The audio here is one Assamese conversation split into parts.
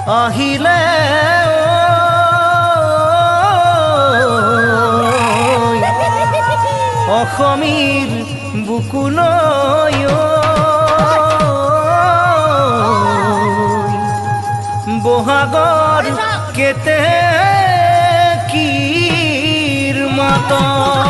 আহিলে অসমীৰ বুকুলৈ বহাগৰ কেতেকীৰ মাতত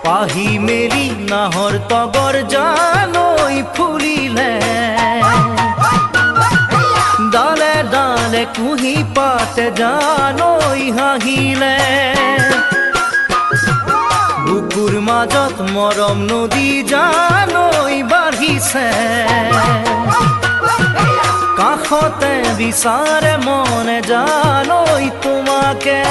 পাহি মেলি নাহৰ তগৰ জানৈ ফুলিলে ডালে ডালে কুহি পাতে জানৈ হাঁহিলে বুকুৰ মাজত মৰম নদী জানৈ বাঢ়িছে কাষতে বিচাৰে মনে জানৈ তোমাকে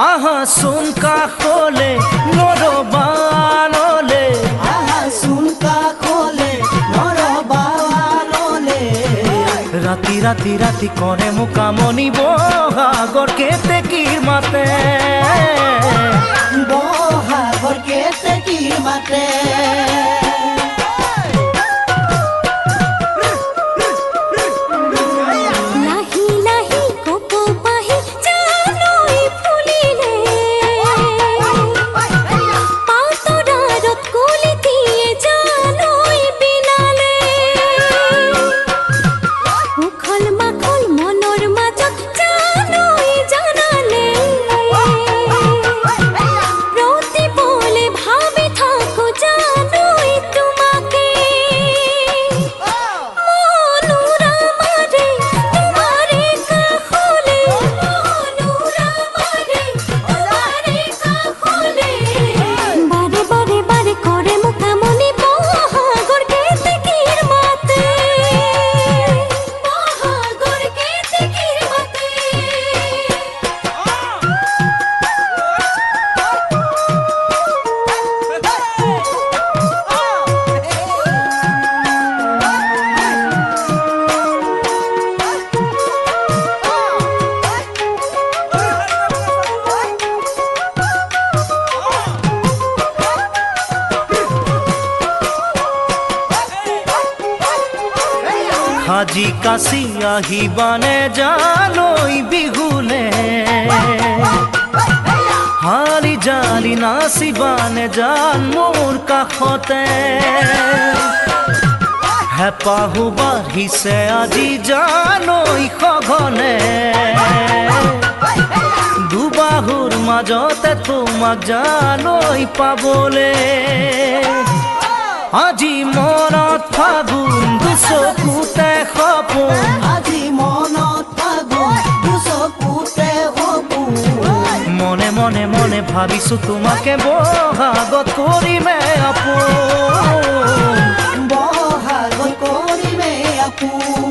আহাচোন কাষলে নৰবানলে আহাচোন কাষলে নৰবানলে ৰাতি ৰাতি ৰাতি কৰে মোক আমনি বহাগৰ কেতেকীৰ মাতে বহাগৰ কেতেকীৰ মাতে আজি কাছি আহিবানে জানৈ বিহুলে হালি জালি নাচিবানে জান মোৰ কাষতে হেঁপাহো বাঢ়িছে আজি জানৈ সঘনে দুবাহুৰ মাজতে তোমাক জানৈ পাবলে আজি মনত ফাগুন দুচকুতে সপোন আজি মনত ফাগুন দুচকুতে সপোন মনে মনে মনে ভাবিছো তোমাকে বহাগত কৰিমে আপোন বহাগত কৰিমে আপোন